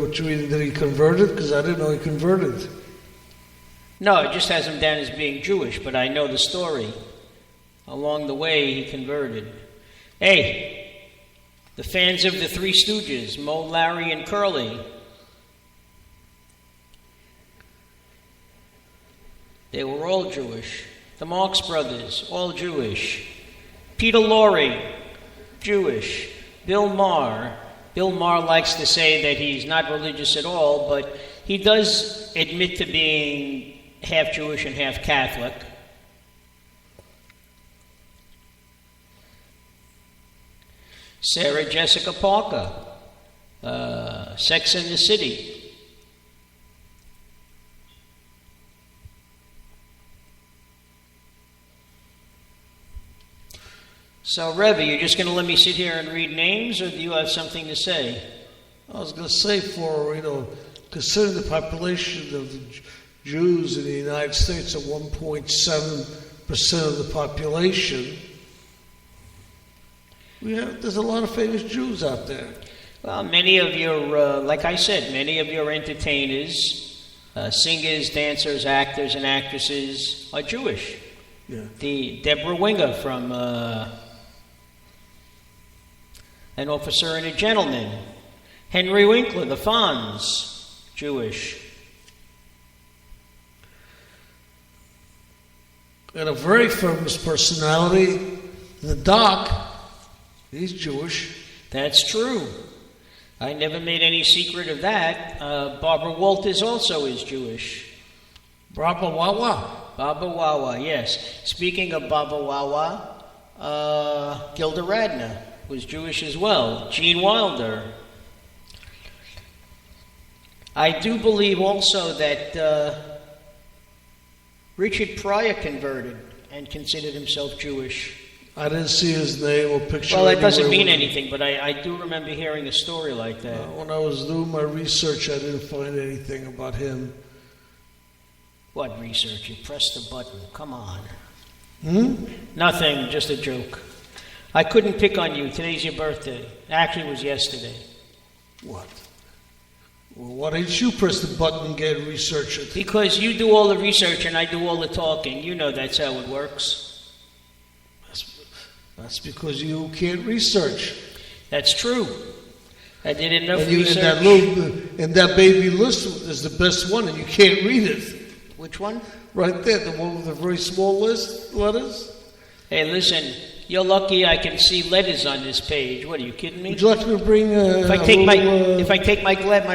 what you reading, that he converted? Because I didn't know he converted. No, it just has him down as being Jewish, but I know the story. Along the way, he converted. Hey, the fans of the Three Stooges, Moe, Larry, and Curly, they were all Jewish. The Marx Brothers, all Jewish. Peter Lorre, Jewish. Bill Maher likes to say that he's not religious at all, but he does admit to being half Jewish and half Catholic. Sarah Jessica Parker, Sex and the City. So, Rev, are you just going to let me sit here and read names, or do you have something to say? I was going to say, considering the population of the Jews in the United States at 1.7% of the population, there's a lot of famous Jews out there. Well, many of your, like I said, many of your entertainers, singers, dancers, actors, and actresses are Jewish. Yeah. The Deborah Winger from An Officer and a Gentleman. Henry Winkler, the Fonz, Jewish. And a very famous personality, the Doc, he's Jewish. That's true. I never made any secret of that. Barbara Walters also is Jewish. Baba Wawa. Baba Wawa, yes. Speaking of Baba Wawa, Gilda Radner was Jewish as well. Gene Wilder. I do believe also that Richard Pryor converted and considered himself Jewish. I didn't see his name or picture. Well, that doesn't mean anything, but I do remember hearing a story like that. When I was doing my research, I didn't find anything about him. What research? You pressed the button. Come on. Nothing, just a joke. I couldn't pick on you. Today's your birthday. Actually, it was yesterday. What? Well, why didn't you press the button and get research it? Because you do all the research and I do all the talking. You know that's how it works. That's because you can't research. That's true. I did enough research. And that baby list is the best one, and you can't read it. Which one? Right there, the one with the very small letters. Hey, listen, you're lucky I can see letters on this page. What, are you kidding me? Would you like me to bring if I take my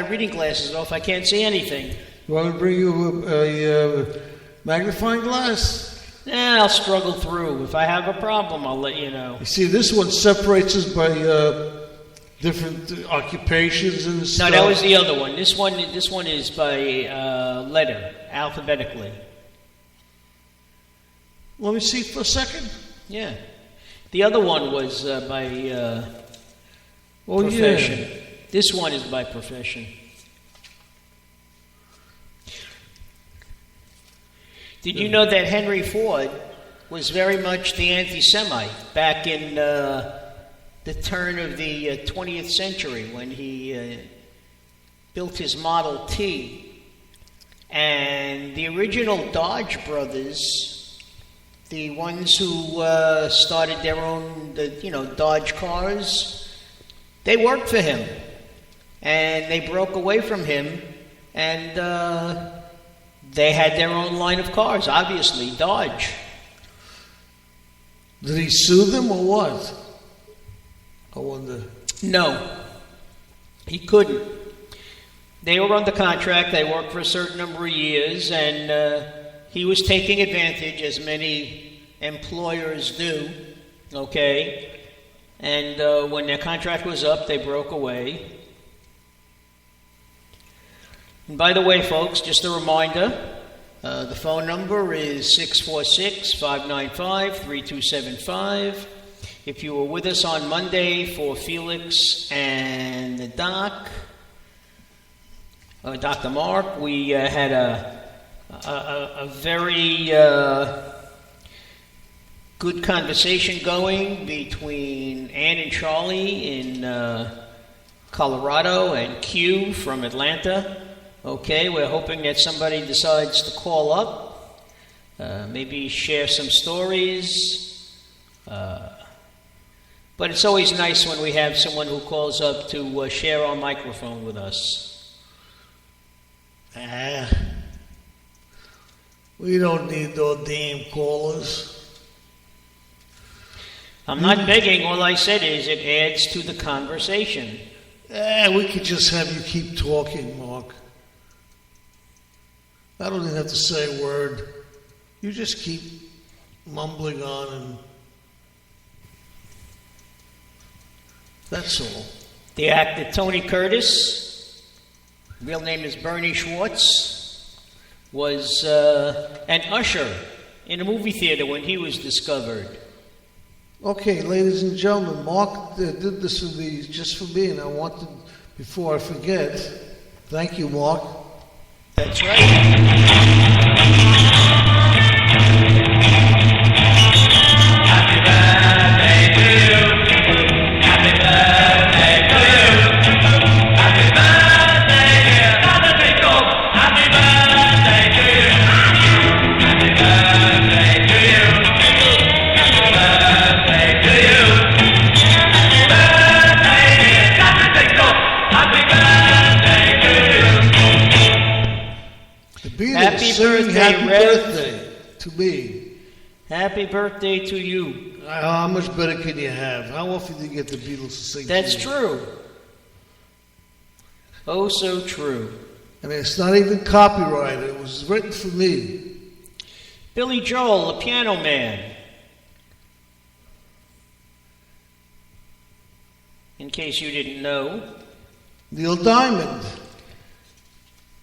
reading glasses off, I can't see anything. You want me to bring you a magnifying glass? I'll struggle through. If I have a problem, I'll let you know. You see, this one separates us by different occupations and stuff. No, that was the other one. This one is by letter, alphabetically. Let me see for a second. Yeah. The other one was by profession. Yeah. This one is by profession. Did you know that Henry Ford was very much the anti-Semite back in the turn of the 20th century when he built his Model T? And the original Dodge brothers, the ones who started their own, Dodge cars, they worked for him. And they broke away from him, and they had their own line of cars, obviously, Dodge. Did he sue them or what? I wonder. No, he couldn't. They were under contract, they worked for a certain number of years, and he was taking advantage, as many employers do, okay? And when their contract was up, they broke away. And by the way, folks, just a reminder, the phone number is 646-595-3275. If you were with us on Monday for Felix and the Doc, Dr. Mark, we had a very good conversation going between Ann and Charlie in Colorado, and Q from Atlanta. Okay, we're hoping that somebody decides to call up, maybe share some stories. But it's always nice when we have someone who calls up to share our microphone with us. We don't need no damn callers. I'm not begging. All I said is it adds to the conversation. We could just have you keep talking, Mark. I don't even have to say a word. You just keep mumbling on, and that's all. The actor Tony Curtis, real name is Bernie Schwartz, was an usher in a movie theater when he was discovered. Okay, ladies and gentlemen, Mark did this for me, just for me, and I wanted, before I forget, thank you, Mark. That's right. Happy birthday, happy Rev. birthday to me. Happy birthday to you. How much better can you have? How often do you get the Beatles to sing? That's to you? true. Oh, so true. I mean, it's not even copyrighted. It was written for me. Billy Joel, the piano man. In case you didn't know. Neil Diamond.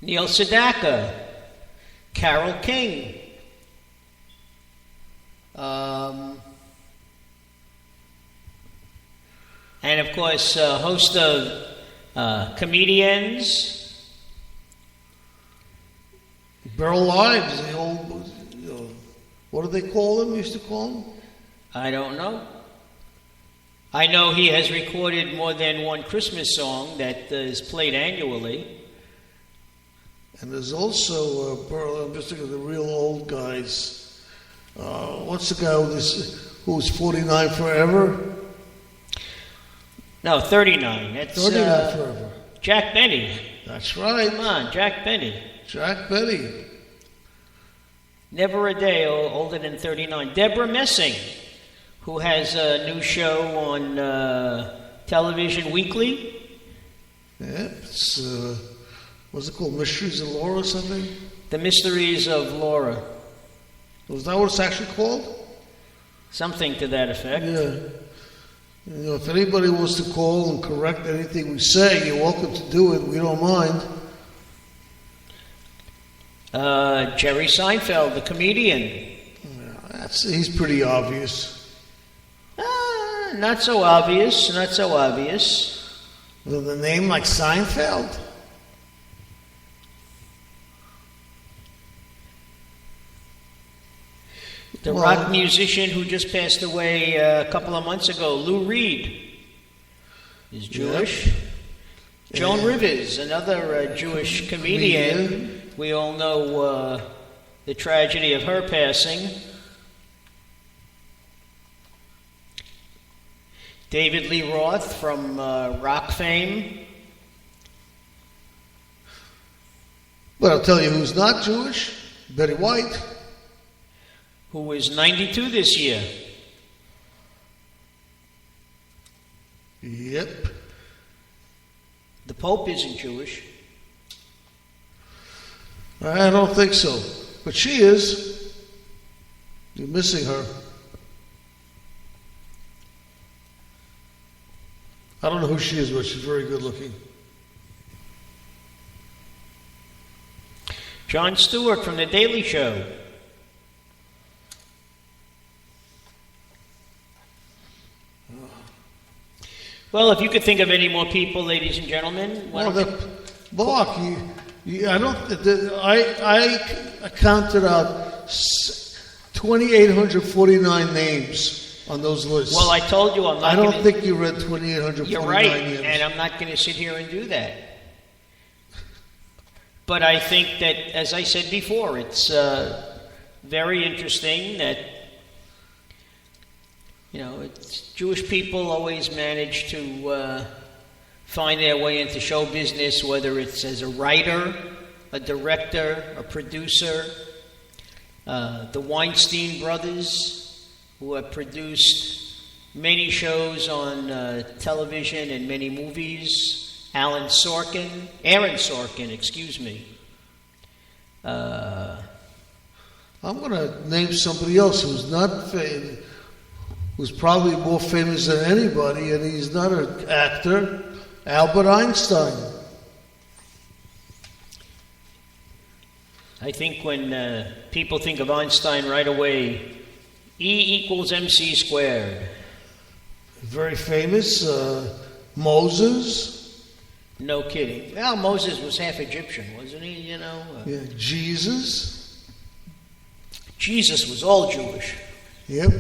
Neil Sedaka. Carole King. And of course, a host of comedians. Burl Ives, the old, what do they call him? Used to call him? I don't know. I know he has recorded more than one Christmas song that is played annually. And there's also Burl. I'm just thinking of the real old guys. What's the guy who was 49 forever? No, 39. That's 39 forever. Jack Benny. That's right. Come on, Jack Benny. Jack Benny. Never a day older than 39. Deborah Messing, who has a new show on Television Weekly. Yeah, it's, what's it called? Mysteries of Laura or something? The Mysteries of Laura. Was that what it's actually called? Something to that effect. Yeah. If anybody wants to call and correct anything we say, you're welcome to do it. We don't mind. Jerry Seinfeld, the comedian. Yeah, he's pretty obvious. Not so obvious, not so obvious. With a name like Seinfeld? The rock musician who just passed away a couple of months ago, Lou Reed, is Jewish. Yep. Joan Rivers, another Jewish comedian. We all know the tragedy of her passing. David Lee Roth from rock fame. But I'll tell you who's not Jewish. Betty White. Who is 92 this year. Yep. The Pope isn't Jewish. I don't think so. But she is. You're missing her. I don't know who she is, but she's very good looking. Jon Stewart from The Daily Show. Well, if you could think of any more people, ladies and gentlemen. Well, Mark, I counted out 2,849 names. on those lists. Well, I told you I'm not. I don't think you read 2,849 You're right, hymns. and I'm not going to sit here and do that. But I think that, as I said before, it's very interesting that, Jewish people always manage to find their way into show business, whether it's as a writer, a director, a producer. The Weinstein brothers, who have produced many shows on television and many movies. Aaron Sorkin, excuse me. I'm going to name somebody else who's not famous, who's probably more famous than anybody, and he's not an actor. Albert Einstein. I think when people think of Einstein right away, E equals MC squared. Very famous. Moses. No kidding. Well, Moses was half Egyptian, wasn't he? Yeah, Jesus. Jesus was all Jewish. Yep.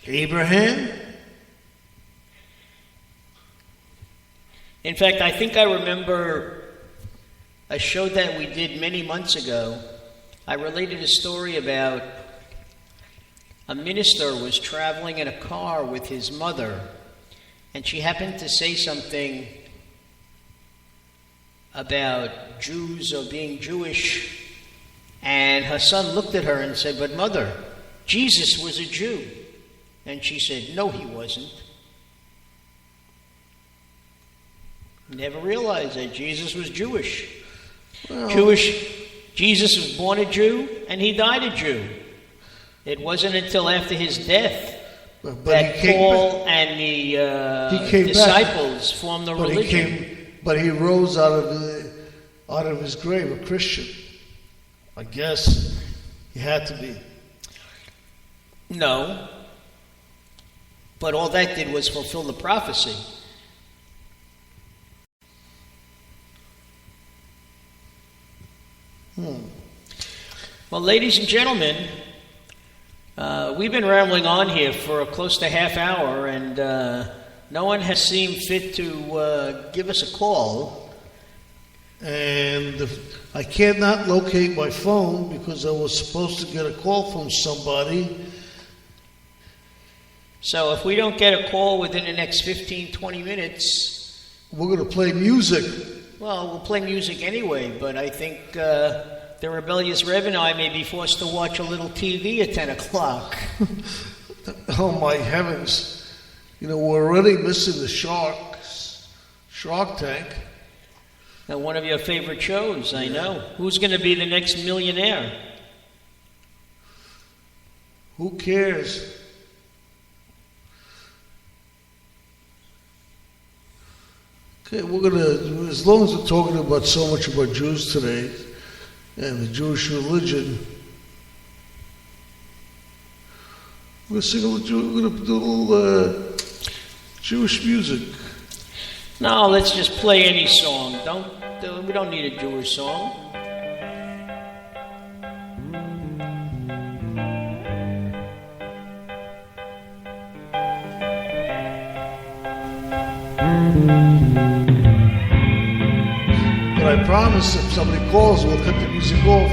Abraham. In fact, I think I remember a show that we did many months ago. I related a story about a minister was traveling in a car with his mother, and she happened to say something about Jews or being Jewish, and her son looked at her and said, "But mother, Jesus was a Jew." And she said, "No, he wasn't." Never realized that Jesus was Jewish. Well, Jesus was born a Jew and he died a Jew. It wasn't until after his death that Paul and the disciples formed the religion. But he rose out of his grave a Christian. I guess he had to be. No. But all that did was fulfill the prophecy. Well, ladies and gentlemen, we've been rambling on here for close to half hour, and no one has seemed fit to give us a call. And I cannot locate my phone because I was supposed to get a call from somebody. So if we don't get a call within the next 15, 20 minutes... We're going to play music. Well, we'll play music anyway, but I think the Rebellious Rev and I may be forced to watch a little TV at 10 o'clock. Oh, my heavens. We're already missing the Shark Tank. And one of your favorite shows, I know. Who's going to be the next millionaire? Who cares? Okay, we're going to, as long as we're talking about so much about Jews today and the Jewish religion, we're going to do a little Jewish music. No, let's just play any song. We don't need a Jewish song. But I promise if somebody calls, we'll cut the music off.